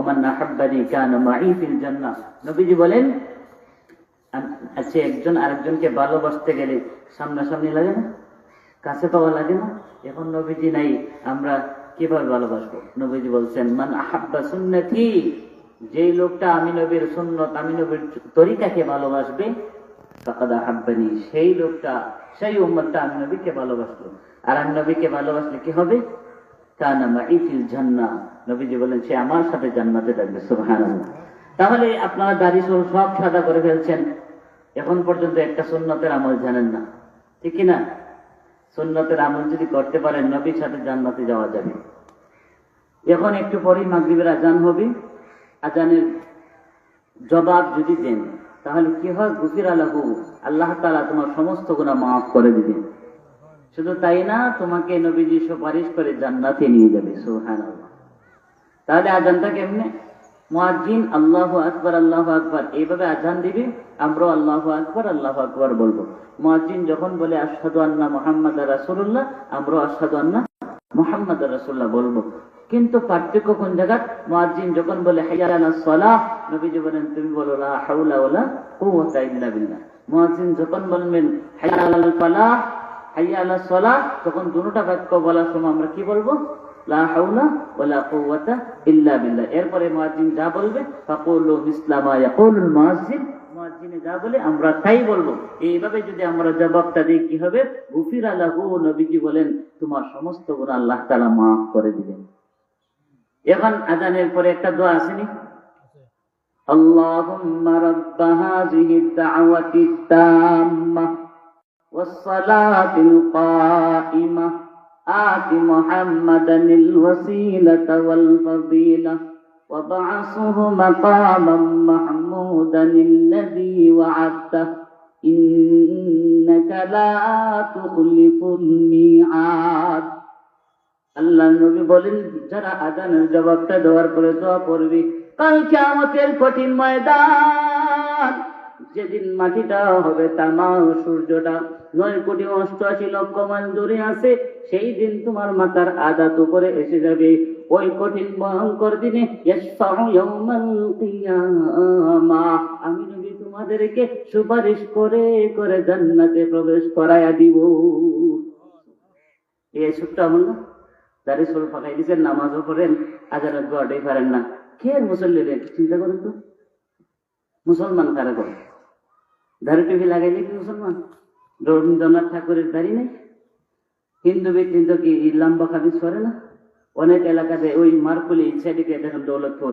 Oman আহাব্বানি কানা মাই feel জান্নাহ। নবীজি বলেন, আচ্ছা একজন আরেকজনকে ভালোবাসতে গেলে সামনাসামনি লাগে না, কাছে পাওয়া লাগে না? এখন নবীজি নাই, আমরা কিভাবে ভালোবাসবো? নবীজি বলছেন, মান আহাব্বা সুন্নতি, যেই লোকটা আমি নবীর সুন্নত, আমি নবীর তরিকাকে ভালোবাসবে, ফাকাদ আহাব্বানি, সেই লোকটা, সেই উম্মতটা আমি নবীকে ভালোবাসলো। আর আমি নবীকে ভালোবাসলে কি হবে? কানা মাই ফিল জান্নাহ, নবীজি বলেন সে আমার সাথে জান্নাতে থাকবে। সুবহানাল্লাহ। তাহলে আপনারা দাড়ি চুল সব সাদা করে ফেলছেন, এখন পর্যন্ত একটা সুন্নতের আমল জানেন না, ঠিক কি না? সুন্নতের আমল যদি করতে পারেন, নবীর সাথে জান্নাতে যাওয়া যাবে। এখন একটু পরেই মাগরিবের আজান হবে, আজানের জবাব যদি দেন তাহলে কি হয়? গুফিরা লাহু, আল্লাহ তাআলা তোমার সমস্ত গুনাহ মাফ করে দিবেন। শুধু তাই না, তোমাকে নবীজি সুপারিশ করে জান্নাতে নিয়ে যাবে। সুবহানাল্লাহ। তাহলে আজানটা কেমনে? মুয়াজ্জিন আল্লাহু আকবার আল্লাহু আকবার এইভাবে আজান দিবে, আমরাও আল্লাহু আকবার বলবো। মুয়াজ্জিন যখন বলে আশহাদু আন্না মুহাম্মাদার রাসূলুল্লাহ, আমরাও আশহাদু আন্না মুহাম্মাদার রাসূলুল্লাহ বলবো। কিন্তু পার্থক্য কোন জায়গায়? মুয়াজ্জিন যখন বলে হাইয়া আলাস সালাহ, নবীজি বলেন তুমি বলো লা হাওলা ওয়ালা কুওয়াতা ইল্লা বিল্লাহ। মুয়াজ্জিন যখন বলবেন হাইয়া আলাল ফালাহ, হাইয়া আলাস সালাহ, তখন দুটোটা বাক্য বলার সময় আমরা কি বলবো? লা হাওলা ওয়ালা কুওয়াতা ইল্লা বিল্লাহ। এরপরে মুয়াজ্জিন যা বলবে ফাকুলু মিসলা মা ইয়াকুলুল মুয়াজ্জিন, মুয়াজ্জিন যা বলে আমরা তাই বলবো। এইভাবে যদি আমরা জবাবটা দিই কি হবে? গুফিরা লাহু, নবীজি বলেন তোমার সমস্ত গুনাহ আল্লাহ তাআলা maaf করে দিবেন। এখন আজানের পরে একটা দোয়া আসেনি? আল্লাহুম্মা রাব্বা হাযিহিদ দাওয়াতিত তাম্মাহ ওয়াস সালাতিল কাইমাহ আতি মুহাম্মাদানিল ওয়াসিলাতা ওয়াল ফাদিলাহ ওয়াবআসহু মাকামান মাহমুদানিল্লাযী ওয়া'আদতাহ ইন্নাকা লা তুখলিফুল মিআদ। আল্লাহ নবী বলেন, যারা আজানের জবাবটা দেওয়ার পরে দোয়া পড়বি, কাল কিয়ামতের কঠিন ময়দান, যেদিন মাটিটা হবে তামা, সূর্যটা 9,88,00,000 মাইল দূরে আছে, সেই দিন তোমার মাথার আদাত উপরে এসে যাবে। ওই কঠিন ভয়ঙ্কর দিনে ইয়াশফাউ ইয়াউমাল কিয়ামাহ, আমি নবী তোমাদেরকে সুপারিশ করে করে জান্নাতে প্রবেশ করায়া দিব। এই ছোট্ট আমল না? দাড়ি চুল ফাঁকাই দিচ্ছেন, নামাজও পড়েন, আজানের দোয়াটাই পারেন না। কে মুসল্লি রে? চিন্তা করেন তো, মুসলমান কারা করে? দাড়ি টুপি লাগাইলে কি মুসলমান? রবীন্দ্রনাথ ঠাকুরের দাড়ি নেই? হিন্দু ব্যক্তি কি লম্বা খাবিজ করে না? অনেক এলাকাতে ওই মারকুলি সাইডে দেখেন দৌলতপুর